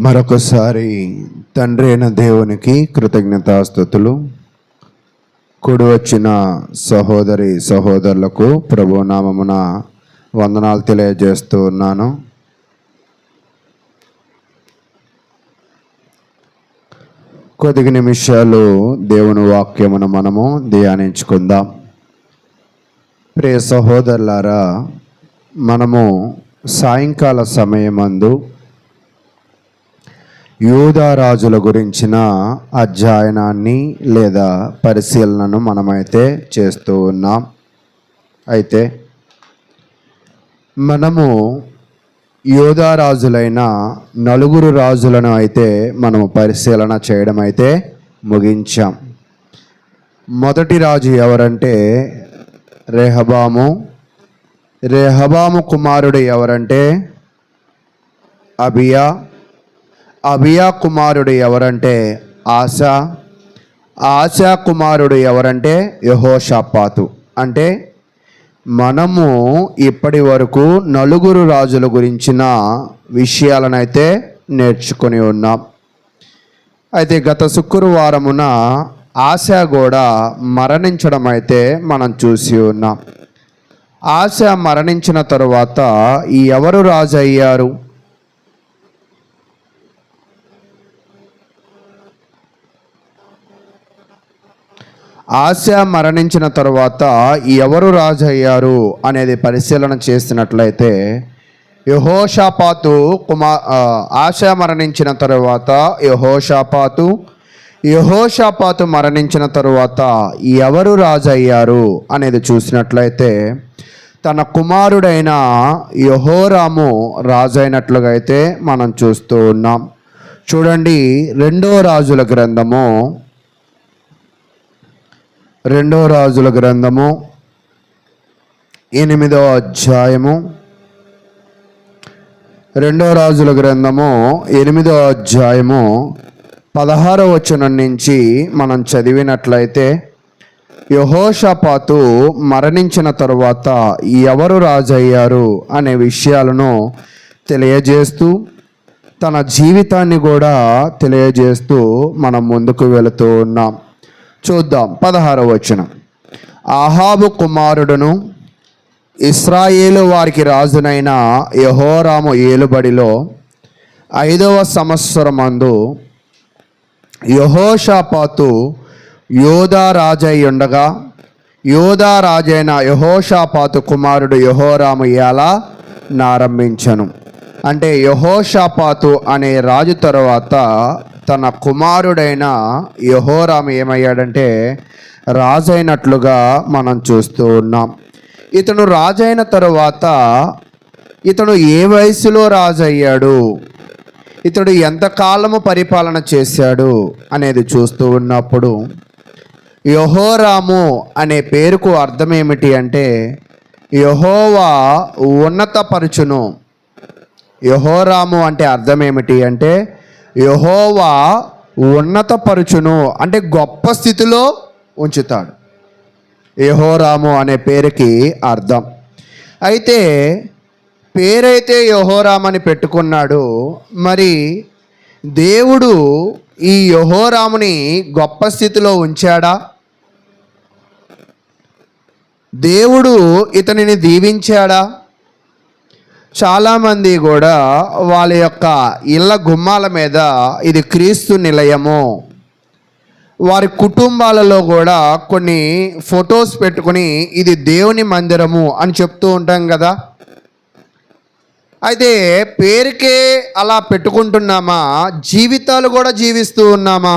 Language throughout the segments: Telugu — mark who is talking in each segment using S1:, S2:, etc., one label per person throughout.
S1: మరొకసారి తండ్రి అయిన దేవునికి కృతజ్ఞతాస్తుతులు. కూడి వచ్చిన సహోదరి సహోదరులకు ప్రభు నామమున వందనాలు తెలియజేస్తూ ఉన్నాను. కొద్ది నిమిషాలు దేవుని వాక్యమును మనము ధ్యానించుకుందాం. ప్రియ సహోదరులారా, మనము సాయంకాల సమయమందు యూదా రాజుల గురించిన అధ్యయనాన్ని లేదా పరిశీలనను మనమైతే చేస్తూ ఉన్నాం. అయితే మనము యూదా రాజులైన 4 రాజులను అయితే మనము పరిశీలన చేయడం అయితే ముగించాం. మొదటి రాజు ఎవరంటే రెహబాము. రెహబాము కుమారుడు ఎవరంటే అబియా. అబియా కుమారుడు ఎవరంటే ఆసా. ఆసా కుమారుడు ఎవరంటే యెహోషాపాతు. అంటే మనము ఇప్పటి వరకు 4 రాజుల గురించిన విషయాలనైతే నేర్చుకొని ఉన్నాం. అయితే గత శుక్రవారమున ఆసా కూడా మరణించడం అయితే మనం చూసి ఉన్నాం. ఆసా మరణించిన తరువాత ఎవరు రాజు అయ్యారు? ఆసా మరణించిన తరువాత ఎవరు రాజు అయ్యారు అనేది పరిశీలన చేసినట్లయితే యెహోషాపాతు ఆసా మరణించిన తరువాత యెహోషాపాతు మరణించిన తరువాత ఎవరు రాజు అయ్యారు అనేది చూసినట్లయితే తన కుమారుడైన యెహోరాము రాజు అయినట్లుగా అయితే మనం చూస్తూ ఉన్నాం. చూడండి, 2వ రాజుల గ్రంథము 8వ అధ్యాయము 2వ రాజుల గ్రంథము 8వ అధ్యాయము 16వ వచనం నుంచి మనం చదివినట్లయితే యెహోషాపాతు మరణించిన తరువాత ఎవరు రాజు అయ్యారు అనే విషయాలను తెలియజేస్తూ తన జీవితాన్ని కూడా తెలియజేస్తూ మనం ముందుకు వెళుతూ ఉన్నాం. చూద్దాం 16వ వచనం. ఆహాబు కుమారుడును ఇశ్రాయేలు వారికి రాజునైన యెహోరాము ఏలుబడిలో 5వ సంవత్సరమందు యెహోషాపాతు యూదా రాజై ఉండగా యూదా రాజైన యెహోషాపాతు కుమారుడు యెహోరాము ఏలా నారంభించను. అంటే యెహోషాపాతు అనే రాజు తరువాత తన కుమారుడైన యెహోరాము ఏమయ్యాడంటే రాజైనట్లుగా మనం చూస్తూ ఉన్నాం. ఇతను రాజైన తరువాత ఇతడు ఏ వయసులో రాజు అయ్యాడు, ఇతడు ఎంతకాలము పరిపాలన చేశాడు అనేది చూస్తూ ఉన్నప్పుడు యెహోరాము అనే పేరుకు అర్థం ఏమిటి అంటే యెహోవా ఉన్నతపరచును. యెహోరాము అంటే అర్థం ఏమిటి అంటే యెహోవా ఉన్నతపరచును, అంటే గొప్ప స్థితిలో ఉంచుతాడు. యెహోరాము అనే పేరుకి అర్థం. అయితే పేరైతే యెహోరాము అని పెట్టుకున్నాడు. మరి దేవుడు ఈ యెహోరాముని గొప్ప స్థితిలో ఉంచాడా? దేవుడు ఇతనిని దీవించాడా? చాలామంది కూడా వాళ్ళ యొక్క ఇళ్ళ గుమ్మాల మీద ఇది క్రీస్తు నిలయము, వారి కుటుంబాలలో కూడా కొన్ని ఫొటోస్ పెట్టుకుని ఇది దేవుని మందిరము అని చెప్తూ ఉంటాం కదా. అయితే పేరుకే అలా పెట్టుకుంటున్నామా? జీవితాలు కూడా జీవిస్తూ ఉన్నామా?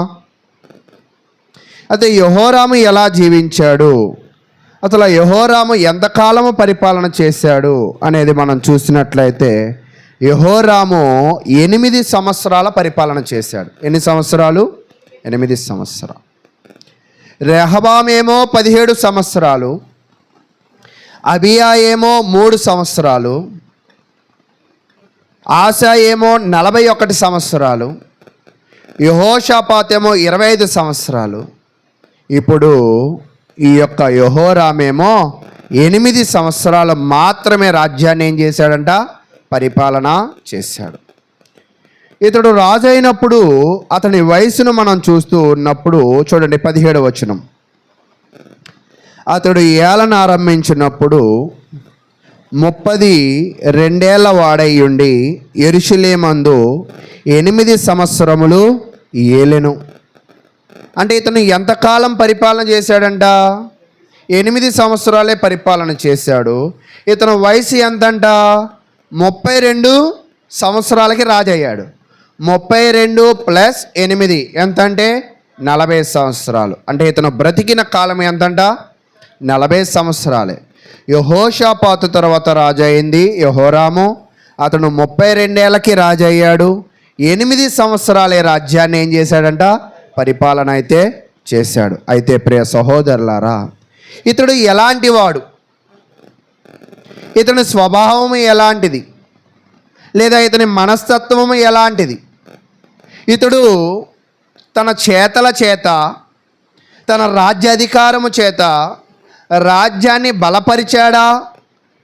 S1: అయితే యెహోరాము ఎలా జీవించాడు, అసలు యెహోరాము ఎంతకాలము పరిపాలన చేశాడు అనేది మనం చూసినట్లయితే యెహోరాము 8 సంవత్సరాల పరిపాలన చేశాడు. ఎన్ని సంవత్సరాలు? 8 సంవత్సరాలు. రెహబామేమో 17 సంవత్సరాలు, అబియా ఏమో 3 సంవత్సరాలు, ఆసా ఏమో 41 సంవత్సరాలు, యెహోషాపాతు ఏమో 25 సంవత్సరాలు. ఇప్పుడు ఈ యొక్క యెహోరామేమో 8 సంవత్సరాలు మాత్రమే రాజ్యాన్ని ఏం చేశాడంట? పరిపాలన చేశాడు. ఇతడు రాజు అయినప్పుడు అతని వయసును మనం చూస్తూ ఉన్నప్పుడు చూడండి 17వ వచనం. అతడు ఏలన ఆరంభించినప్పుడు 32 వాడై ఉండి యెరూషలేమందు 8 సంవత్సరములు ఏలెను. అంటే ఇతను ఎంతకాలం పరిపాలన చేశాడంట? 8 సంవత్సరాలే పరిపాలన చేశాడు. ఇతను వయసు ఎంతంట? 32 సంవత్సరాలకి రాజయ్యాడు. 32 + 8 ఎంతంటే 40 సంవత్సరాలు. అంటే ఇతను బ్రతికిన కాలం ఎంతంట? 40 సంవత్సరాలే. యెహోషాపాతు తర్వాత రాజు అయింది యెహోరాము. అతను 32 ఏళ్ళకి రాజు అయ్యాడు. 8 సంవత్సరాలే రాజ్యాన్ని ఏం చేశాడంట? పరిపాలన అయితే చేశాడు. అయితే ప్రియ సహోదరులారా, ఇతడు ఎలాంటి వాడు? ఇతని స్వభావం ఎలాంటిది? లేదా ఇతని మనస్తత్వము ఎలాంటిది? ఇతడు తన చేతల చేత, తన రాజ్యాధికారము చేత రాజ్యాన్ని బలపరిచాడా,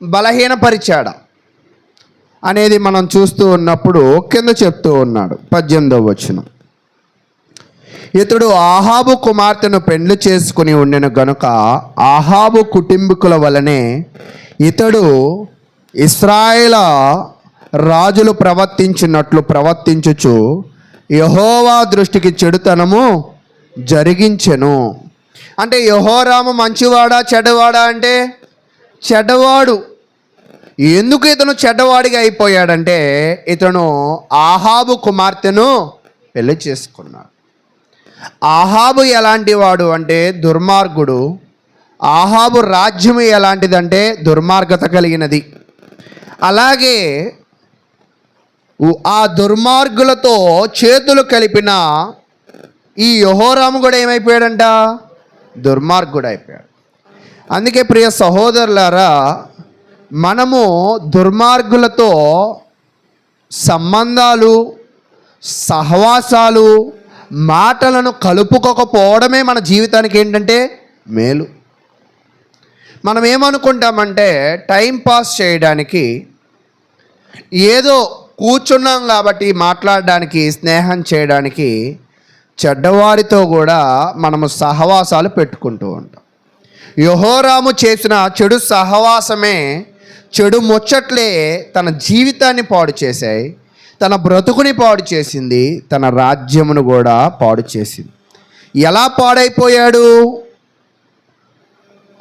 S1: బలహీనపరిచాడా అనేది మనం చూస్తూ ఉన్నప్పుడు కింద చెప్తూ ఉన్నాడు 18వ వచనం. ఇతడు ఆహాబు కుమార్తెను పెండ్లి చేసుకుని ఉండిన గనుక ఆహాబు కుటుంబీకుల వలనే ఇతడు ఇశ్రాయేలు రాజులు ప్రవర్తించినట్లు ప్రవర్తించుచు యెహోవా దృష్టికి చెడుతనము జరిగించెను. అంటే యెహోరాము మంచివాడా చెడ్డవాడా అంటే చెడ్డవాడు. ఎందుకు ఇతను చెడ్డవాడిగా అయిపోయాడంటే ఇతను ఆహాబు కుమార్తెను పెళ్లి చేసుకున్నాడు. ఆహాబు ఎలాంటి వాడు అంటే దుర్మార్గుడు. ఆహాబు రాజ్యం ఎలాంటిదంటే దుర్మార్గత కలిగినది. అలాగే ఆ దుర్మార్గులతో చేతులు కలిపిన ఈ యెహోరాము కూడా ఏమైపోయాడంట? దుర్మార్గుడు అయిపోయాడు. అందుకే ప్రియ సహోదరులారా, మనము దుర్మార్గులతో సంబంధాలు, సహవాసాలు, మాటలను కలుపుకోకపోవడమే మన జీవితానికి ఏంటంటే మేలు. మనం ఏమనుకుంటామంటే టైం పాస్ చేయడానికి ఏదో కూర్చున్నాం కాబట్టి మాట్లాడడానికి, స్నేహం చేయడానికి చెడ్డవారితో కూడా మనము సహవాసాలు పెట్టుకుంటూ ఉంటాం. యెహోరాము చేసిన చెడు సహవాసమే, చెడు ముచ్చట్లే తన జీవితాన్ని పాడు చేశాయి, తన బ్రతుకుని పాడు చేసింది, తన రాజ్యమును కూడా పాడు చేసింది. ఎలా పాడైపోయాడు?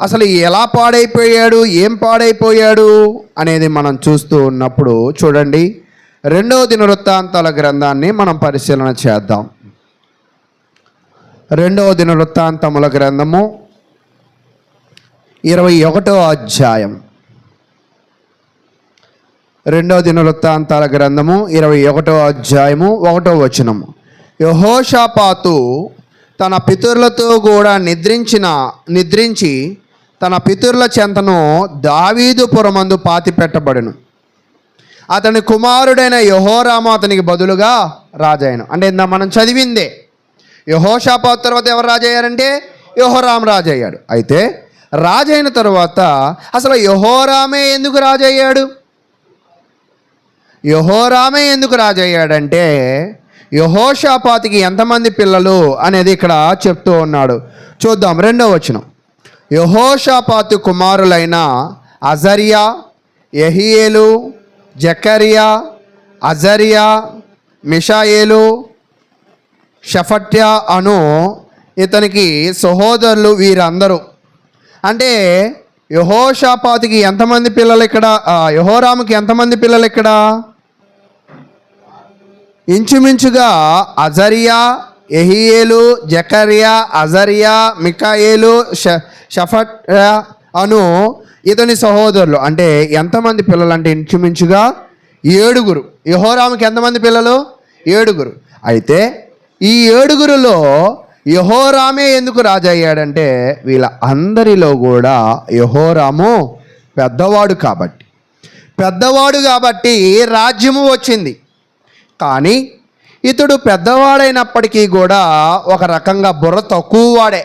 S1: అసలు ఎలా పాడైపోయాడు, ఏం పాడైపోయాడు అనేది మనం చూస్తూ ఉన్నప్పుడు చూడండి, 2వ దినవృత్తాంతాల గ్రంథాన్ని మనం పరిశీలన చేద్దాం. 2వ దినవృత్తాంతముల గ్రంథము 21వ అధ్యాయం. 2వ దినవృత్తాంతాల గ్రంథము 21వ అధ్యాయము 1వ వచనము. యెహోషాపాతు తన పితరులతో కూడా నిద్రించి తన పితరుల చెంతను దావీదు పురమందు పాతిపెట్టబడెను. అతని కుమారుడైన యెహోరాము అతనికి బదులుగా రాజాయను. అంటే ఇందా మనం చదివిందే. యెహోషాపాతు తర్వాత ఎవరు రాజయ్యారంటే యెహోరాము రాజయ్యాడు. అయితే రాజైన తర్వాత అసలు యెహోరామే ఎందుకు రాజయ్యాడు? యెహోరామే ఎందుకు రాజయ్యాడంటే యెహోషాపాతుకి ఎంతమంది పిల్లలు అనేది ఇక్కడ చెప్తూ ఉన్నాడు. చూద్దాం 2వ వచనం. యెహోషాపాతు కుమారులైన అజర్యా, యెహీయేలు, జకర్యా, అజర్యా, మిషాయేలు, షఫట్యా అను ఇతనికి సహోదరులు. వీరందరూ అంటే యెహోషాపాతుకి ఎంతమంది పిల్లలు ఇక్కడ? యెహోరాముకి ఎంతమంది పిల్లలు ఇక్కడ? ఇంచుమించుగా అజర్యా, యెహీయేలు, జకర్యా, అజర్యా, మికాయేలు, షఫట్యా అను ఇతని సహోదరులు. అంటే ఎంతమంది పిల్లలు అంటే ఇంచుమించుగా 7. యెహోరాముకి ఎంతమంది పిల్లలు? 7. అయితే ఈ 7లో యెహోరామే ఎందుకు రాజయ్యాడంటే వీళ్ళ అందరిలో కూడా యెహోరాము పెద్దవాడు కాబట్టి రాజ్యము వచ్చింది. కానీ ఇతడు పెద్దవాడైనప్పటికీ కూడా ఒక రకంగా బుర్ర తక్కువ వాడే,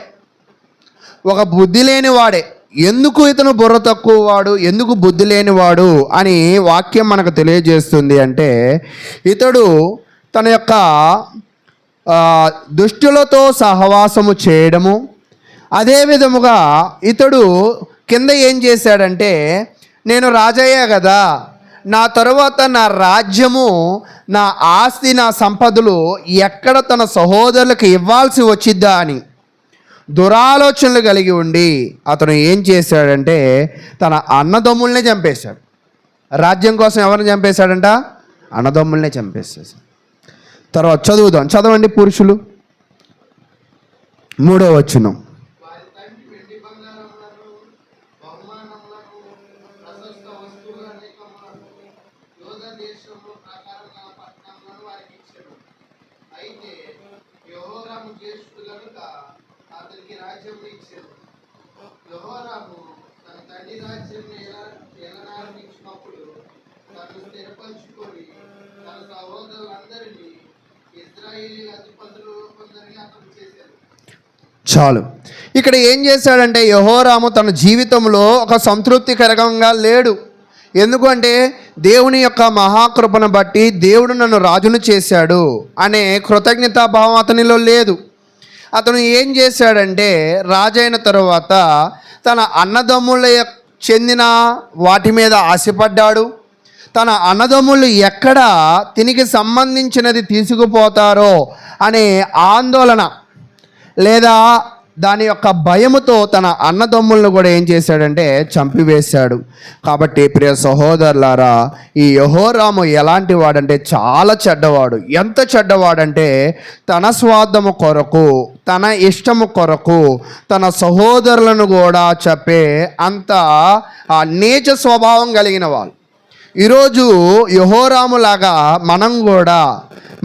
S1: ఒక బుద్ధి లేనివాడే. ఎందుకు ఇతను బుర్ర తక్కువ వాడు, ఎందుకు బుద్ధి లేనివాడు అని వాక్యం మనకు తెలియజేస్తుంది అంటే ఇతడు తన యొక్క దుష్టులతో సహవాసము చేయడము, అదే విధముగా ఇతడు కింద ఏం చేశాడంటే, నేను రాజయ్యా కదా, నా తరువాత నా రాజ్యము, నా ఆస్తి, నా సంపదలు ఎక్కడ తన సహోదరులకు ఇవ్వాల్సి వచ్చిద్దా అని దురాలోచనలు కలిగి ఉండి అతను ఏం చేశాడంటే తన అన్నదమ్ముల్నే చంపేశాడు. రాజ్యం కోసం ఎవరిని చంపేశాడంట? అన్నదమ్ముల్నే చంపేశాడు. తర్వాత చదవండి పురుషులు 3వ వచనం. చాలు. ఇక్కడ ఏం చేశాడంటే యెహోరాము తన జీవితంలో ఒక సంతృప్తికరంగా లేడు. ఎందుకంటే దేవుని యొక్క మహాకృపను బట్టి దేవుడు నన్ను రాజును చేశాడు అనే కృతజ్ఞతాభావం అతనిలో లేదు. అతను ఏం చేశాడంటే రాజైన తరువాత తన అన్నదమ్ముల చెందిన వాటి మీద ఆశపడ్డాడు. తన అన్నదమ్ములు ఎక్కడ తినికి సంబంధించినది తీసుకుపోతారో అనే ఆందోళన లేదా దాని యొక్క భయముతో తన అన్నదమ్ములను కూడా ఏం చేశాడంటే చంపివేశాడు. కాబట్టి ప్రియ సహోదరులారా, ఈ యెహోరాము ఎలాంటి వాడంటే చాలా చెడ్డవాడు. ఎంత చెడ్డవాడంటే తన స్వార్థము కొరకు, తన ఇష్టము కొరకు తన సహోదరులను కూడా చెప్పే అంత నీచ స్వభావం కలిగిన వాళ్ళు. ఈరోజు యెహోరాములాగా మనం కూడా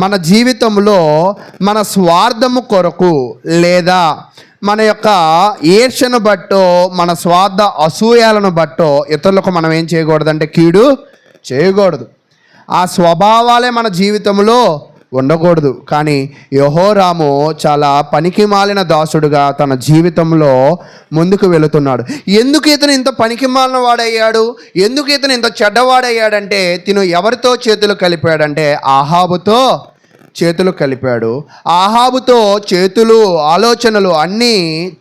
S1: మన జీవితంలో మన స్వార్థము కొరకు లేదా మన యొక్క ఈర్ష్యను బట్టో మన స్వార్థ అసూయాలను బట్టో ఇతరులకు మనం ఏం చేయకూడదంటే కీడు చేయకూడదు. ఆ స్వభావాలే మన జీవితంలో ఉండకూడదు. కానీ యెహోరాము చాలా పనికి మాలిన దాసుడుగా తన జీవితంలో ముందుకు వెళుతున్నాడు. ఎందుకు ఇతను ఇంత పనికి మాలిన వాడయ్యాడు, ఎందుకు ఇతను ఇంత చెడ్డవాడయ్యాడంటే తిను ఎవరితో చేతులు కలిపాడంటే ఆహాబుతో చేతులు కలిపాడు. ఆహాబుతో చేతులు, ఆలోచనలు అన్నీ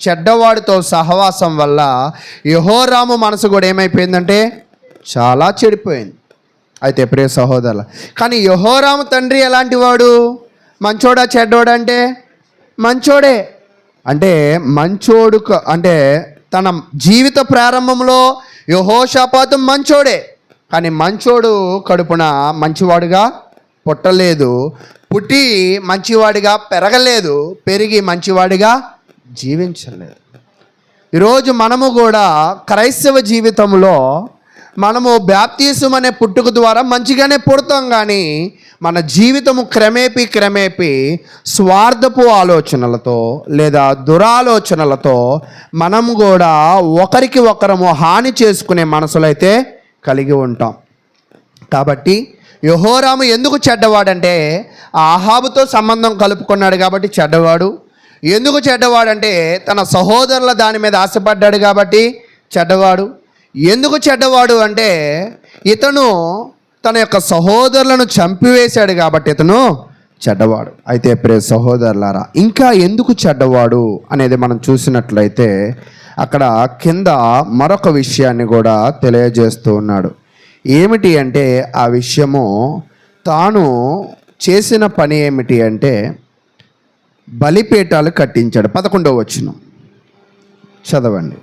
S1: చెడ్డవాడితో సహవాసం వల్ల యెహోరాము మనసు కూడా ఏమైపోయిందంటే చాలా చెడిపోయింది. అయితే ప్రియ సహోదరుల, కానీ యెహోరాము తండ్రి ఎలాంటి వాడు? మంచోడా చెడ్డోడా అంటే మంచోడే. అంటే మంచోడు అంటే తన జీవిత ప్రారంభంలో యెహోషాపాతు మంచోడే, కానీ మంచోడు కడుపున మంచివాడుగా పుట్టలేదు, పుట్టి మంచివాడిగా పెరగలేదు, పెరిగి మంచివాడిగా జీవించలేదు. ఈరోజు మనము కూడా క్రైస్తవ జీవితంలో మనము బాప్తిసం అనే పుట్టుక ద్వారా మంచిగానే పుడతాం, కానీ మన జీవితము క్రమేపీ స్వార్థపు ఆలోచనలతో లేదా దురాలోచనలతో మనము కూడా ఒకరికి ఒకరము హాని చేసుకునే మనసులైతే కలిగి ఉంటాం. కాబట్టి యెహోరాము ఎందుకు చెడ్డవాడంటే ఆహాబుతో సంబంధం కలుపుకున్నాడు కాబట్టి చెడ్డవాడు. ఎందుకు చెడ్డవాడంటే తన సహోదరుల దాని మీద ఆశపడ్డాడు కాబట్టి చెడ్డవాడు. ఎందుకు చెడ్డవాడు అంటే ఇతను తన యొక్క సహోదరులను చంపివేశాడు కాబట్టి ఇతను చెడ్డవాడు. అయితే ప్రియ సహోదరులారా, ఇంకా ఎందుకు చెడ్డవాడు అనేది మనం చూసినట్లయితే అక్కడ కింద మరొక విషయాన్ని కూడా తెలియజేస్తూ ఉన్నాడు. ఏమిటి అంటే ఆ విషయము తాను చేసిన పని ఏమిటి అంటే బలిపీఠాలు కట్టించాడు. 11వ వచనం చదవండి.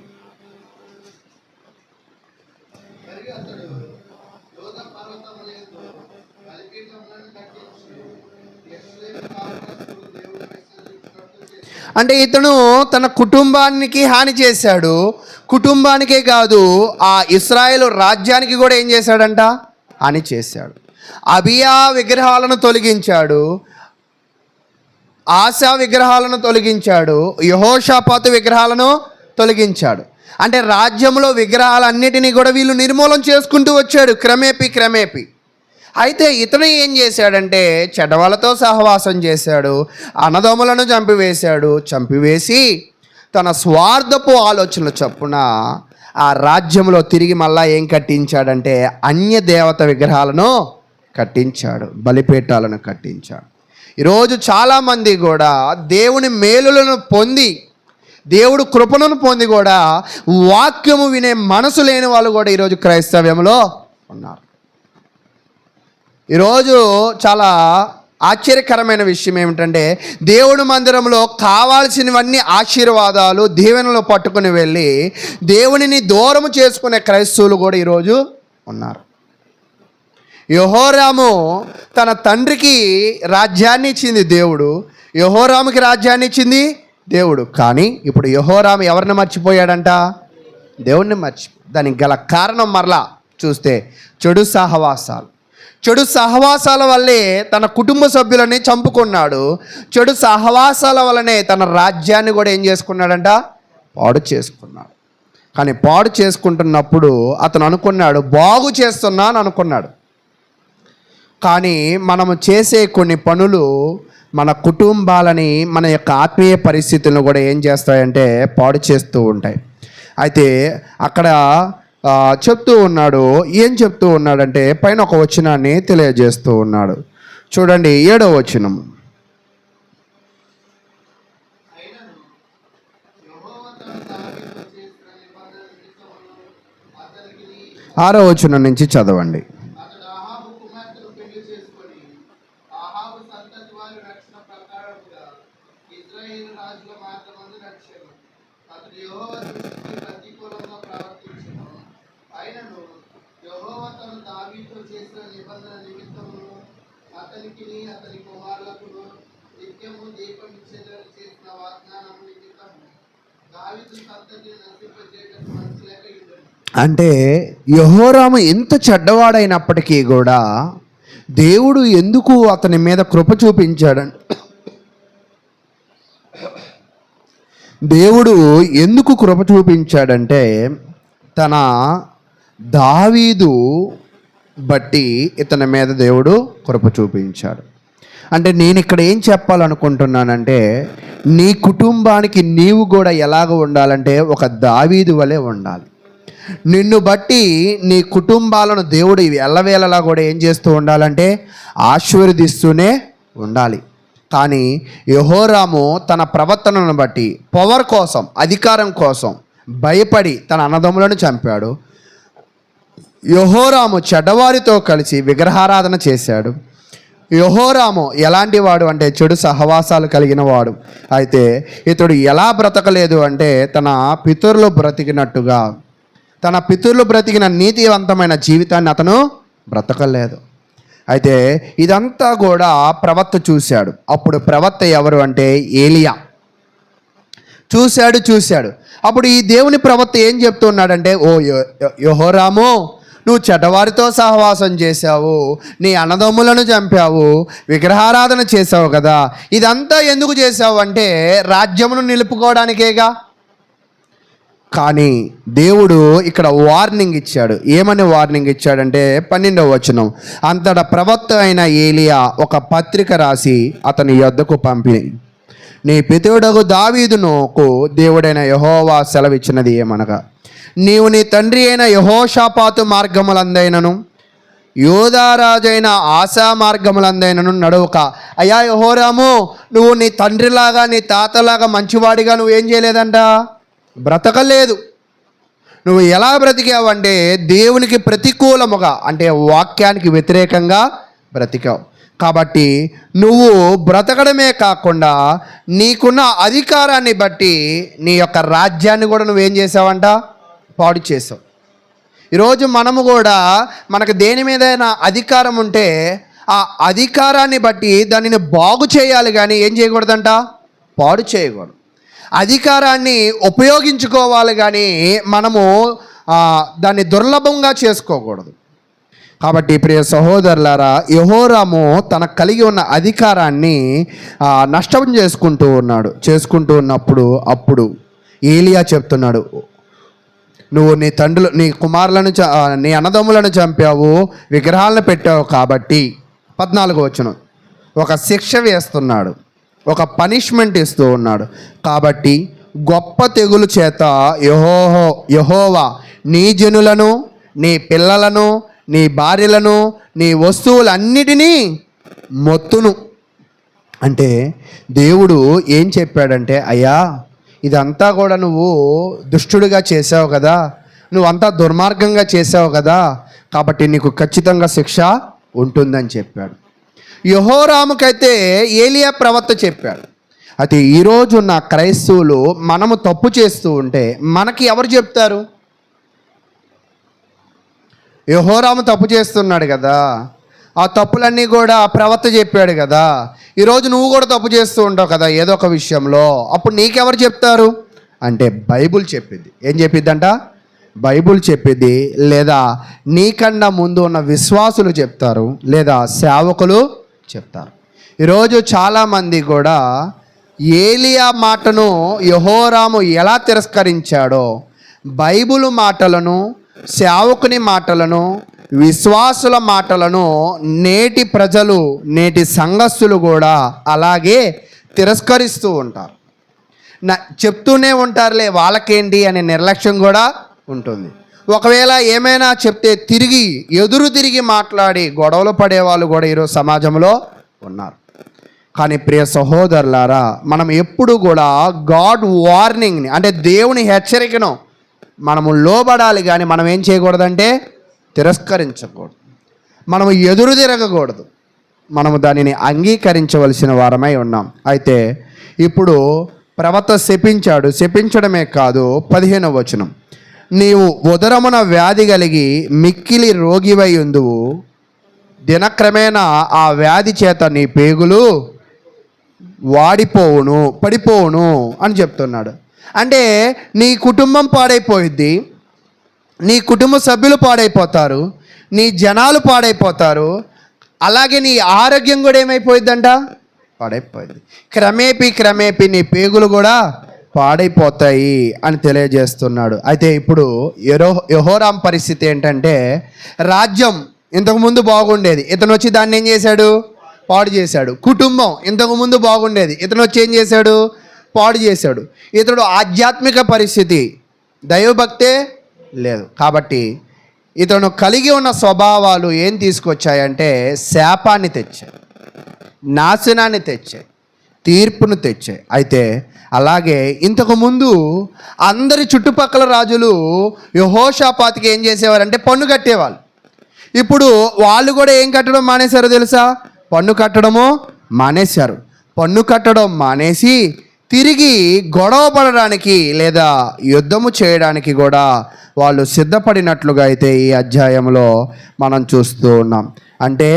S1: అంటే ఇతను తన కుటుంబానికి హాని చేశాడు. కుటుంబానికే కాదు, ఆ ఇశ్రాయేలు రాజ్యానికి కూడా ఏం చేశాడంట? హాని చేశాడు. అబియా విగ్రహాలను తొలగించాడు, ఆశా విగ్రహాలను తొలగించాడు, యెహోషాపాతు విగ్రహాలను తొలగించాడు. అంటే రాజ్యంలో విగ్రహాలన్నిటినీ కూడా వీళ్ళు నిర్మూలన చేసుకుంటూ వచ్చాడు క్రమేపీ. అయితే ఇతను ఏం చేశాడంటే చెడ్డవాళ్ళతో సహవాసం చేశాడు, అన్నదమ్ములను చంపివేసి తన స్వార్థపు ఆలోచనలు చొప్పున ఆ రాజ్యంలో తిరిగి మళ్ళా ఏం కట్టించాడంటే అన్య దేవత విగ్రహాలను కట్టించాడు, బలిపీఠాలను కట్టించాడు. ఈరోజు చాలామంది కూడా దేవుని మేలులను పొంది, దేవుడు కృపణను పొంది కూడా వాక్యము వినే మనసు లేని వాళ్ళు కూడా ఈరోజు క్రైస్తవ్యంలో ఉన్నారు. ఈరోజు చాలా ఆశ్చర్యకరమైన విషయం ఏమిటంటే, దేవుడి మందిరంలో కావాల్సినవన్నీ ఆశీర్వాదాలు దీవెనలు పట్టుకుని వెళ్ళి దేవునిని దూరం చేసుకునే క్రైస్తవులు కూడా ఈరోజు ఉన్నారు. యెహోరాము తన తండ్రికి రాజ్యాన్ని ఇచ్చింది దేవుడు, యెహోరాముకి రాజ్యాన్ని ఇచ్చింది దేవుడు. కానీ ఇప్పుడు యెహోరాము ఎవరిని మర్చిపోయాడంట? దేవుణ్ణి దానికి గల కారణం మరలా చూస్తే చెడు సహవాసాల వల్లే తన కుటుంబ సభ్యులని చంపుకున్నాడు. చెడు సహవాసాల వల్లనే తన రాజ్యాన్ని కూడా ఏం చేసుకున్నాడంట? పాడు చేసుకున్నాడు. కానీ పాడు చేసుకుంటున్నప్పుడు అతను అనుకున్నాడు, బాగు చేస్తున్నాను అనుకున్నాడు. కానీ మనము చేసే కొన్ని పనులు మన కుటుంబాలని, మన యొక్క ఆత్మీయ పరిస్థితులను కూడా ఏం చేస్తాయంటే పాడు చేస్తూ ఉంటాయి. అయితే అక్కడ చెప్తూ ఉన్నాడు. ఏం చెప్తూ ఉన్నాడంటే పైన ఒక వచనాన్ని తెలియజేస్తూ ఉన్నాడు. చూడండి 7వ వచనం. 6వ వచనం నుంచి చదవండి. అంటే యెహోరాము ఎంత చెడ్డవాడైనప్పటికీ కూడా దేవుడు ఎందుకు అతని మీద కృప చూపించాడంటే, దేవుడు ఎందుకు కృప చూపించాడంటే తన దావీదు బట్టి ఇతని మీద దేవుడు కృప చూపించాడు. అంటే నేను ఇక్కడ ఏం చెప్పాలనుకుంటున్నానంటే, నీ కుటుంబానికి నీవు కూడా ఎలాగ ఉండాలంటే ఒక దావీదు వలె ఉండాలి. నిన్ను బట్టి నీ కుటుంబాలను దేవుడు ఎల్లవేళలా కూడా ఏం చేస్తూ ఉండాలంటే ఆశీర్వదిస్తూనే ఉండాలి. కానీ యెహోరాము తన ప్రవర్తనను బట్టి పవర్ కోసం, అధికారం కోసం భయపడి తన అన్నదమ్ములను చంపాడు. యెహోరాము చెడ్డవారితో కలిసి విగ్రహారాధన చేశాడు. యెహోరాము ఎలాంటి వాడు అంటే చెడు సహవాసాలు కలిగిన వాడు. అయితే ఇతడు ఎలా బ్రతకలేదు అంటే తన పితరులు బ్రతికినట్టుగా, తన పితరులు బ్రతికిన నీతివంతమైన జీవితాన్ని అతను బ్రతకలేదు. అయితే ఇదంతా కూడా ప్రవక్త చూశాడు. అప్పుడు ప్రవక్త ఎవరు అంటే ఏలియా. చూశాడు. అప్పుడు ఈ దేవుని ప్రవక్త ఏం చెప్తున్నాడంటే, ఓ యెహోరాము, నువ్వు చెడ్డవారితో సహవాసం చేశావు, నీ అన్నదమ్ములను చంపావు, విగ్రహారాధన చేశావు కదా, ఇదంతా ఎందుకు చేశావు అంటే రాజ్యమును నిలుపుకోవడానికేగా. కానీ దేవుడు ఇక్కడ వార్నింగ్ ఇచ్చాడు. ఏమని వార్నింగ్ ఇచ్చాడంటే 12వ వచనం. అంతటా ప్రవక్త అయిన ఏలియా ఒక పత్రిక రాసి అతని యొద్దకు పంపి, నీ పితరుడగు దావీదునుకు దేవుడైన యెహోవా సెలవిచ్చినది ఏమనగా, నీవు నీ తండ్రి అయిన యెహోషాపాతు మార్గములందైనను యోధారాజైన ఆశా మార్గములందైనను నడువక. అయ్యా యెహోరాము, నువ్వు నీ తండ్రిలాగా నీ తాతలాగా మంచివాడిగా నువ్వేం చేయలేదంట, బ్రతకలేదు. నువ్వు ఎలా బ్రతికావంటే దేవునికి ప్రతికూలముగా, అంటే వాక్యానికి వ్యతిరేకంగా బ్రతికావు. కాబట్టి నువ్వు బ్రతకడమే కాకుండా నీకున్న అధికారాన్ని బట్టి నీ యొక్క రాజ్యాన్ని కూడా నువ్వేం చేసావంట, పాడు చేసావు. ఈరోజు మనము కూడా మనకు దేని మీదైనా అధికారం ఉంటే ఆ అధికారాన్ని బట్టి దానిని బాగు చేయాలి, కానీ ఏం చేయకూడదంట, పాడు చేయకూడదు. అధికారాన్ని ఉపయోగించుకోవాలి, కానీ మనము దాన్ని దుర్లభంగా చేసుకోకూడదు. కాబట్టి ప్రియ సహోదరులారా, యెహోరాము తనకు కలిగి ఉన్న అధికారాన్ని నష్టం చేసుకుంటూ ఉన్నప్పుడు అప్పుడు ఏలియా చెప్తున్నాడు, నువ్వు నీ కుమారులను నీ అన్నదమ్ములను చంపావు, విగ్రహాలను పెట్టావు. కాబట్టి 14వ వచనం, ఒక శిక్ష వేస్తున్నాడు, ఒక పనిష్మెంట్ ఇస్తూ ఉన్నాడు. కాబట్టి గొప్ప తెగులు చేత యెహోవా నీ జనులను, నీ పిల్లలను, నీ భార్యలను, నీ వస్తువులన్నిటినీ మొత్తును. అంటే దేవుడు ఏం చెప్పాడంటే, అయ్యా ఇదంతా కూడా నువ్వు దుష్టుడిగా చేసావు కదా, నువ్వంతా దుర్మార్గంగా చేసావు కదా, కాబట్టి నీకు ఖచ్చితంగా శిక్ష ఉంటుందని చెప్పాడు. యెహోరాముకైతే ఏలియా ప్రవక్త చెప్పాడు. అయితే ఈరోజు ఉన్న క్రైస్తవులు మనము తప్పు చేస్తూ ఉంటే మనకి ఎవరు చెప్తారు? యెహోరాము తప్పు చేస్తున్నాడు కదా, ఆ తప్పులన్నీ కూడా ప్రవక్త చెప్పాడు కదా. ఈరోజు నువ్వు కూడా తప్పు చేస్తూ ఉంటావు కదా ఏదో ఒక విషయంలో, అప్పుడు నీకెవరు చెప్తారు అంటే బైబుల్ చెప్పిద్ది. ఏం చెప్పిద్దంట? బైబుల్ చెప్పిద్ది. లేదా నీకన్నా ముందు ఉన్న విశ్వాసులు చెప్తారు, లేదా సేవకులు చెప్తారు. ఈరోజు చాలామంది కూడా ఏలియా మాటను యెహోరాము ఎలా తిరస్కరించాడో, బైబుల్ మాటలను, సేవకుని మాటలను, విశ్వాసుల మాటలను నేటి ప్రజలు, నేటి సంఘస్థులు కూడా అలాగే తిరస్కరిస్తూ ఉంటారు. చెప్తూనే ఉంటారులే, వాళ్ళకేంటి అనే నిర్లక్ష్యం కూడా ఉంటుంది. ఒకవేళ ఏమైనా చెప్తే ఎదురు తిరిగి మాట్లాడి గొడవలు పడేవాళ్ళు కూడా ఈరోజు సమాజంలో ఉన్నారు. కానీ ప్రియ సహోదరులారా, మనం ఎప్పుడు కూడా గాడ్ వార్నింగ్ని, అంటే దేవుని హెచ్చరికను మనము లోబడాలి. కానీ మనం ఏం చేయకూడదంటే తిరస్కరించకూడదు, మనము ఎదురు తిరగకూడదు, మనము దానిని అంగీకరించవలసిన వారమై ఉన్నాం. అయితే ఇప్పుడు ప్రవక్త శపించాడు. శపించడమే కాదు, 15వ వచనం, నీవు ఉదరమున వ్యాధి కలిగి మిక్కిలి రోగివై ఉందువు, దినక్రమేణా ఆ వ్యాధి చేత నీ పేగులు వాడిపోవును, పడిపోవును అని చెప్తున్నాడు. అంటే నీ కుటుంబం పాడైపోయిద్ది, నీ కుటుంబ సభ్యులు పాడైపోతారు, నీ జనాలు పాడైపోతారు, అలాగే నీ ఆరోగ్యం కూడా ఏమైపోయిద్దంట? పాడైపోయింది. క్రమేపీ నీ పేగులు కూడా పాడైపోతాయి అని తెలియజేస్తున్నాడు. అయితే ఇప్పుడు యెహోరాం పరిస్థితి ఏంటంటే, రాజ్యం ఇంతకుముందు బాగుండేది, ఇతను వచ్చి దాన్ని ఏం చేశాడు? పాడు చేశాడు. కుటుంబం ఇంతకుముందు బాగుండేది, ఇతను వచ్చి ఏం చేశాడు? పాడు చేశాడు. ఇతడు ఆధ్యాత్మిక పరిస్థితి, దైవభక్తే లేదు. కాబట్టి ఇతను కలిగి ఉన్న స్వభావాలు ఏం తీసుకొచ్చాయంటే శాపాన్ని తెచ్చాయి, నాశనాన్ని తెచ్చాయి, తీర్పును తెచ్చాయి. అయితే అలాగే ఇంతకుముందు అందరి చుట్టుపక్కల రాజులు యెహోషాపాతుకి ఏం చేసేవారంటే పన్ను కట్టేవాళ్ళు. ఇప్పుడు వాళ్ళు కూడా ఏం కట్టడం మానేశారో తెలుసా? పన్ను కట్టడము మానేశారు. పన్ను కట్టడం మానేసి తిరిగి గొడవ పడడానికి లేదా యుద్ధము చేయడానికి కూడా వాళ్ళు సిద్ధపడినట్లుగా అయితే ఈ అధ్యాయంలో మనం చూస్తూ ఉన్నాం. అంటే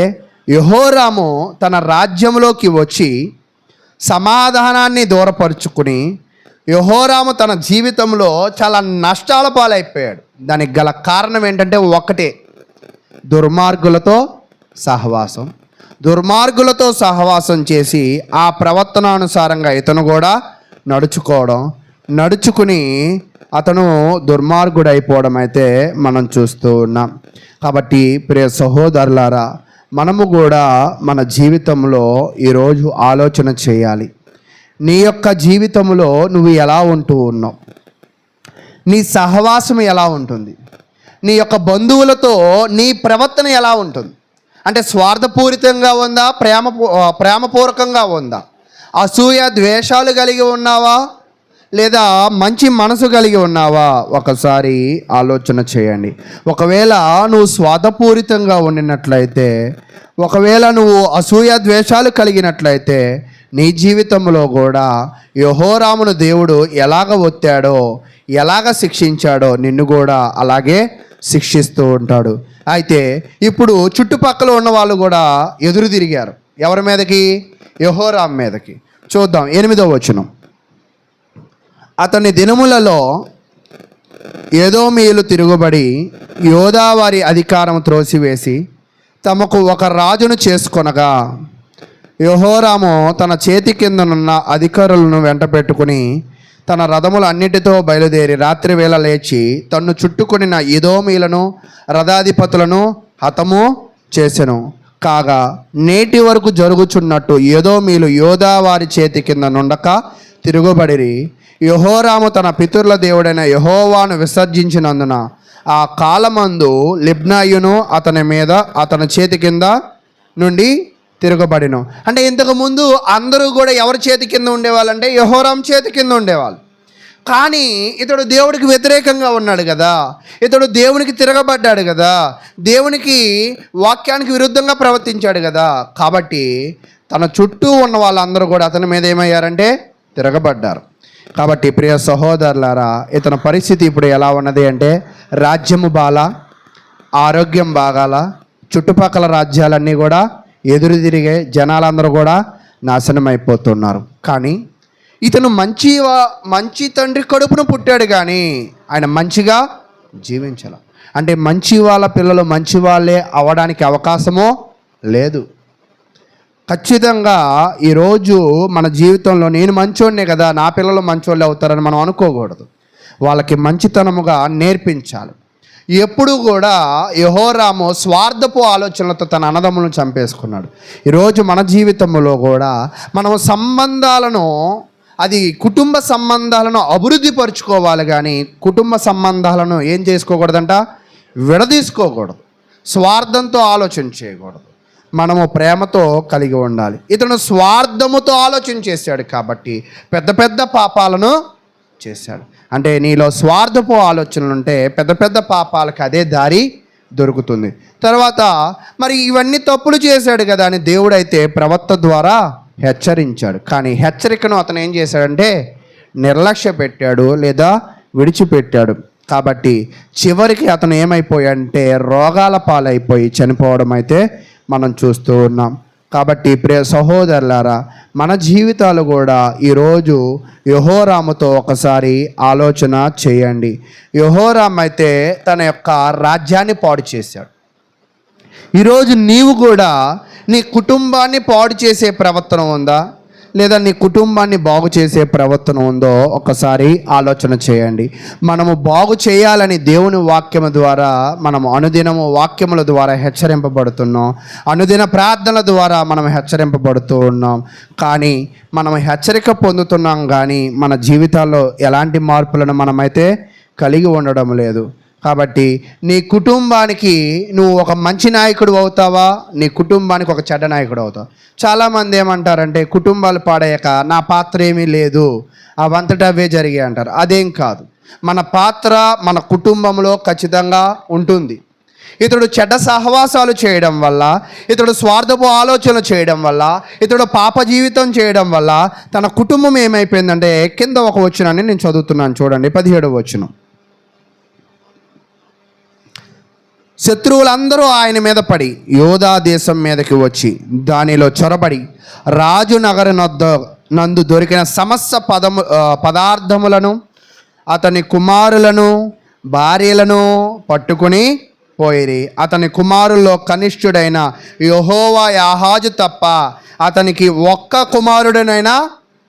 S1: యెహోరాము తన రాజ్యంలోకి వచ్చి సమాధానాన్ని దూరపరుచుకుని, యెహోరాము తన జీవితంలో చాలా నష్టాల పాలైపోయాడు. దానికి గల కారణం ఏంటంటే ఒకటే, దుర్మార్గులతో సహవాసం. దుర్మార్గులతో సహవాసం చేసి ఆ ప్రవర్తనానుసారంగా ఇతను కూడా నడుచుకుని అతను దుర్మార్గుడైపోవడం అయితే మనం చూస్తూ ఉన్నాం. కాబట్టి ప్రియ సహోదరులారా, మనము కూడా మన జీవితంలో ఈరోజు ఆలోచన చేయాలి. నీ యొక్క జీవితంలో నువ్వు ఎలా ఉంటూ ఉన్నావు? నీ సహవాసం ఎలా ఉంటుంది? నీ యొక్క బంధువులతో నీ ప్రవర్తన ఎలా ఉంటుంది? అంటే స్వార్థపూరితంగా ఉందా, ప్రేమపూర్వకంగా ఉందా? అసూయ ద్వేషాలు కలిగి ఉన్నావా, లేదా మంచి మనసు కలిగి ఉన్నావా? ఒకసారి ఆలోచన చేయండి. ఒకవేళ నువ్వు స్వార్థపూరితంగా ఉండినట్లయితే, ఒకవేళ నువ్వు అసూయ ద్వేషాలు కలిగినట్లయితే, నీ జీవితంలో కూడా యెహోరామును దేవుడు ఎలాగ ఒత్తాడో, ఎలాగ శిక్షించాడో నిన్ను కూడా అలాగే శిక్షిస్తూ ఉంటాడు. అయితే ఇప్పుడు చుట్టుపక్కల ఉన్న వాళ్ళు కూడా ఎదురు తిరిగారు. ఎవరి మీదకి? యెహోరాం మీదకి. చూద్దాం 8వ వచనం. అతని దినములలో ఎదోమీయులు తిరుగుబడి యోధా వారి అధికారం త్రోసివేసి తమకు ఒక రాజును చేసుకొనగా, యెహోరాము తన చేతి కిందనున్న అధికారులను వెంట పెట్టుకుని తన రథములు అన్నిటితో బయలుదేరి రాత్రి వేళ లేచి తన్ను చుట్టుకొనిన ఎదోమీయులను రథాధిపతులను హతము చేసెను. కాగా నేటి వరకు జరుగుచున్నట్టు ఎదోమీయులు యోధా వారి చేతి కింద నుండక తిరుగుబడిరి. యెహోరాము తన పితరుల దేవుడైన యెహోవాను విసర్జించినందున ఆ కాలమందు లిబ్నాయును అతని మీద అతని చేతి కింద నుండి తిరగబడిను. అంటే ఇంతకుముందు అందరూ కూడా ఎవరి చేతి కింద ఉండేవాళ్ళంటే యెహోరాం చేతి కింద ఉండేవాళ్ళు. కానీ ఇతడు దేవుడికి వ్యతిరేకంగా ఉన్నాడు కదా, ఇతడు దేవునికి తిరగబడ్డాడు కదా, దేవునికి వాక్యానికి విరుద్ధంగా ప్రవర్తించాడు కదా, కాబట్టి తన చుట్టూ ఉన్న వాళ్ళందరూ కూడా అతని మీద ఏమయ్యారంటే తిరగబడ్డారు. కాబట్టి ప్రియ సహోదరులారా, ఇతని పరిస్థితి ఇప్పుడు ఎలా ఉన్నది అంటే రాజ్యము బాల, ఆరోగ్యం బాగాల, చుట్టుపక్కల రాజ్యాలన్నీ కూడా ఎదురు తిరిగే జనాలందరూ కూడా నాశనం అయిపోతున్నారు. కానీ ఇతను మంచి తండ్రి కడుపున పుట్టాడు, కానీ ఆయన మంచిగా జీవించాలి. అంటే మంచి వాళ్ళ పిల్లలు మంచి వాళ్ళే అవ్వడానికి అవకాశమో లేదు. ఖచ్చితంగా ఈరోజు మన జీవితంలో నేను మంచోడినే కదా, నా పిల్లలు మంచోళ్ళే అవుతారని మనం అనుకోకూడదు. వాళ్ళకి మంచితనముగా నేర్పించాలి. ఎప్పుడు కూడా యెహోరాము స్వార్థపు ఆలోచనలతో తన అన్నదమ్ములను చంపేసుకున్నాడు. ఈరోజు మన జీవితంలో కూడా మనం సంబంధాలను, అది కుటుంబ సంబంధాలను అభివృద్ధి పరుచుకోవాలి, కానీ కుటుంబ సంబంధాలను ఏం చేసుకోకూడదంట, విడదీసుకోకూడదు. స్వార్థంతో ఆలోచన చేయకూడదు. మనము ప్రేమతో కలిగి ఉండాలి. ఇతను స్వార్థముతో ఆలోచన చేశాడు కాబట్టి పెద్ద పెద్ద పాపాలను చేశాడు. అంటే నీలో స్వార్థపు ఆలోచనలు ఉంటే పెద్ద పెద్ద పాపాలకు అదే దారి దొరుకుతుంది. తర్వాత మరి ఇవన్నీ తప్పులు చేశాడు కదా అని దేవుడైతే ప్రవక్త ద్వారా హెచ్చరించాడు. కానీ హెచ్చరికను అతను ఏం చేశాడంటే నిర్లక్ష్య పెట్టాడు లేదా విడిచిపెట్టాడు. కాబట్టి చివరికి అతను ఏమైపోయాడంటే రోగాల పాలైపోయి చనిపోవడం అయితే మనం చూస్తూ ఉన్నాం. కాబట్టి ప్రియ సహోదరులారా, మన జీవితాలు కూడా ఈరోజు యెహోరాముతో ఒకసారి ఆలోచన చేయండి. యెహోరాము అయితే తన యొక్క రాజ్యాన్ని పాడు చేశాడు. ఈరోజు నీవు కూడా నీ కుటుంబాన్ని పాడు చేసే ప్రవర్తన ఉందా, లేదా నీ కుటుంబాన్ని బాగు చేసే ప్రవర్తన ఉందో ఒకసారి ఆలోచన చేయండి. మనము బాగు చేయాలని దేవుని వాక్యము ద్వారా మనము అనుదినము వాక్యముల ద్వారా హెచ్చరింపబడుతున్నాం, అనుదిన ప్రార్థనల ద్వారా మనం హెచ్చరింపబడుతూ ఉన్నాం. కానీ మనం హెచ్చరిక పొందుతున్నాం, కానీ మన జీవితాల్లో ఎలాంటి మార్పులను మనమైతే కలిగి ఉండడం లేదు. కాబట్టి నీ కుటుంబానికి నువ్వు ఒక మంచి నాయకుడు అవుతావా, నీ కుటుంబానికి ఒక చెడ్డ నాయకుడు అవుతావు. చాలామంది ఏమంటారంటే కుటుంబాలు పాడయ్యాక నా పాత్ర ఏమీ లేదు, అవంతటా అవే జరిగాయి అంటారు. అదేం కాదు, మన పాత్ర మన కుటుంబంలో ఖచ్చితంగా ఉంటుంది. ఇతడు చెడ్డ సహవాసాలు చేయడం వల్ల, ఇతడు స్వార్థపు ఆలోచనలు చేయడం వల్ల, ఇతడు పాప జీవితం చేయడం వల్ల తన కుటుంబం ఏమైపోయిందంటే, కింద ఒక వచనాన్ని నేను చదువుతున్నాను చూడండి, 17వ వచనం. శత్రువులందరూ ఆయన మీద పడి యోధా దేశం మీదకి వచ్చి దానిలో చొరబడి రాజు నగర నందు దొరికిన సమస్త పదార్థములను అతని కుమారులను భార్యలను పట్టుకుని పోయిరి. అతని కుమారుల్లో కనిష్ఠుడైన యెహోవా యాహాజు తప్ప అతనికి ఒక్క కుమారుడినైనా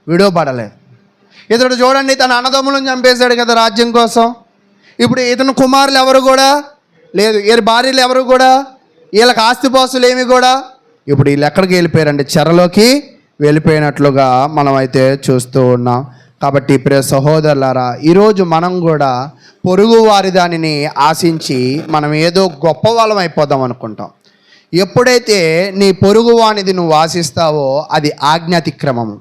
S1: విడువబడలేదు. ఇతడు చూడండి, తన అన్నదమ్ములను చంపేశాడు కదా రాజ్యం కోసం. ఇప్పుడు ఇతని కుమారులు ఎవరు కూడా లేదు, వీరి భార్యలు ఎవరు కూడా, వీళ్ళకి ఆస్తిపాస్తులు ఏమి కూడా. ఇప్పుడు వీళ్ళు ఎక్కడికి వెళ్ళిపోయారంటే చెరలోకి వెళ్ళిపోయినట్లుగా మనం అయితే చూస్తూ ఉన్నాం. కాబట్టి ప్రియ సహోదరులారా, ఈరోజు మనం కూడా పొరుగు వారి దానిని ఆశించి మనం ఏదో గొప్ప వాళ్ళం అయిపోదాం అనుకుంటాం. ఎప్పుడైతే నీ పొరుగు వానిది నువ్వు ఆశిస్తావో అది ఆజ్ఞాతిక్రమము.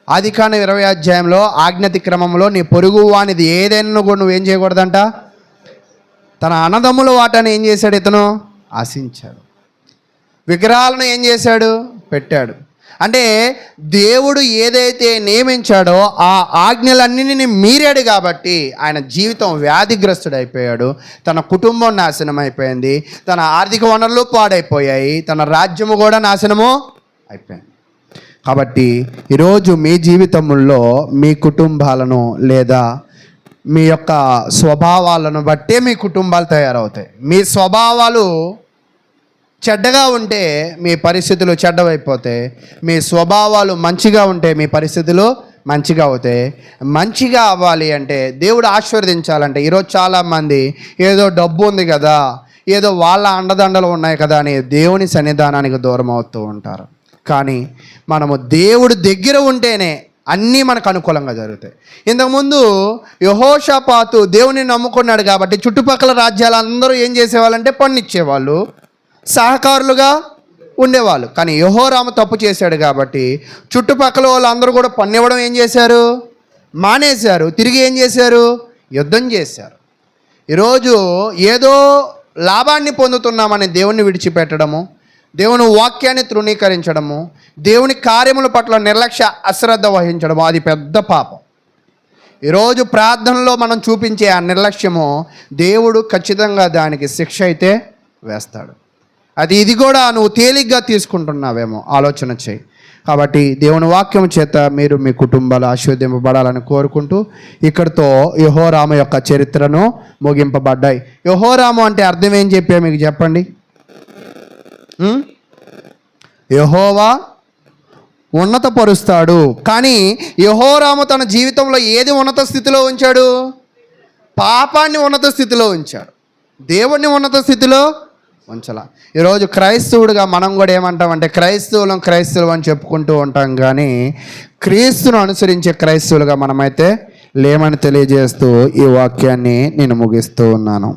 S1: ఆదికాండం 20వ అధ్యాయంలో ఆజ్ఞాతిక్రమంలో నీ పొరుగు వానిది ఏదైనా కూడా నువ్వేం చేయకూడదంట. తన అన్నదమ్ముల వాటాను ఏం చేశాడు, ఇతను ఆశించాడు. విగ్రహాలను ఏం చేశాడు, పెట్టాడు. అంటే దేవుడు ఏదైతే నియమించాడో ఆ ఆజ్ఞలన్నింటినీ మీరాడు కాబట్టి ఆయన జీవితం వ్యాధిగ్రస్తుడైపోయాడు. తన కుటుంబం నాశనం అయిపోయింది, తన ఆర్థిక వనరులు పాడైపోయాయి, తన రాజ్యము కూడా నాశనము అయిపోయింది. కాబట్టి ఈరోజు మీ జీవితంలో మీ కుటుంబాలను లేదా మీ యొక్క స్వభావాలను బట్టే మీ కుటుంబాలు తయారవుతాయి. మీ స్వభావాలు చెడ్డగా ఉంటే మీ పరిస్థితులు చెడ్డవైపోతాయి, మీ స్వభావాలు మంచిగా ఉంటే మీ పరిస్థితులు మంచిగా అవుతాయి. మంచిగా అవ్వాలి అంటే, దేవుడు ఆశీర్వదించాలంటే, ఈరోజు చాలామంది ఏదో డబ్బు ఉంది కదా, ఏదో వాళ్ళ అండదండలు ఉన్నాయి కదా అని దేవుని సన్నిధానానికి దూరం అవుతూ ఉంటారు. కానీ మనము దేవుడు దగ్గర ఉంటేనే అన్నీ మనకు అనుకూలంగా జరుగుతాయి. ఇంతకుముందు యెహోషాపాతు దేవుని నమ్ముకున్నాడు కాబట్టి చుట్టుపక్కల రాజ్యాలు అందరూ ఏం చేసేవాళ్ళంటే పన్నిచ్చేవాళ్ళు, సహకారులుగా ఉండేవాళ్ళు. కానీ యెహోరాము తప్పు చేశాడు కాబట్టి చుట్టుపక్కల వాళ్ళందరూ కూడా పన్నివ్వడం ఏం చేశారు? మానేశారు. తిరిగి ఏం చేశారు? యుద్ధం చేశారు. ఈరోజు ఏదో లాభాన్ని పొందుతున్నామని దేవుణ్ణి విడిచిపెట్టడము, దేవుని వాక్యాన్ని తృణీకరించడము, దేవుని కార్యముల పట్ల నిర్లక్ష్య అశ్రద్ధ వహించడము, అది పెద్ద పాపం. ఈరోజు ప్రార్థనలో మనం చూపించే ఆ నిర్లక్ష్యము దేవుడు ఖచ్చితంగా దానికి శిక్ష అయితే వేస్తాడు. ఇది కూడా నువ్వు తేలిగ్గా తీసుకుంటున్నావేమో ఆలోచన చేయి. కాబట్టి దేవుని వాక్యం చేత మీరు మీ కుటుంబాలు ఆశీర్వదింపబడాలని కోరుకుంటూ ఇక్కడితో యెహోరాము యొక్క చరిత్రను ముగింపబడ్డాయి. యెహోరాము అంటే అర్థం ఏం చెప్పా మీకు చెప్పండి? యెహోవా ఉన్నతపరుస్తాడు. కానీ యెహోరాము తన జీవితంలో ఏది ఉన్నత స్థితిలో ఉంచాడు? పాపాన్ని ఉన్నత స్థితిలో ఉంచాడు, దేవుణ్ణి ఉన్నత స్థితిలో ఉంచాల. ఈరోజు క్రైస్తవుడిగా మనం కూడా ఏమంటామంటే క్రైస్తవులు అని చెప్పుకుంటూ ఉంటాం, కానీ క్రీస్తును అనుసరించే క్రైస్తవులుగా మనమైతే లేమని తెలియజేస్తూ ఈ వాక్యాన్ని నేను ముగిస్తూ ఉన్నాను.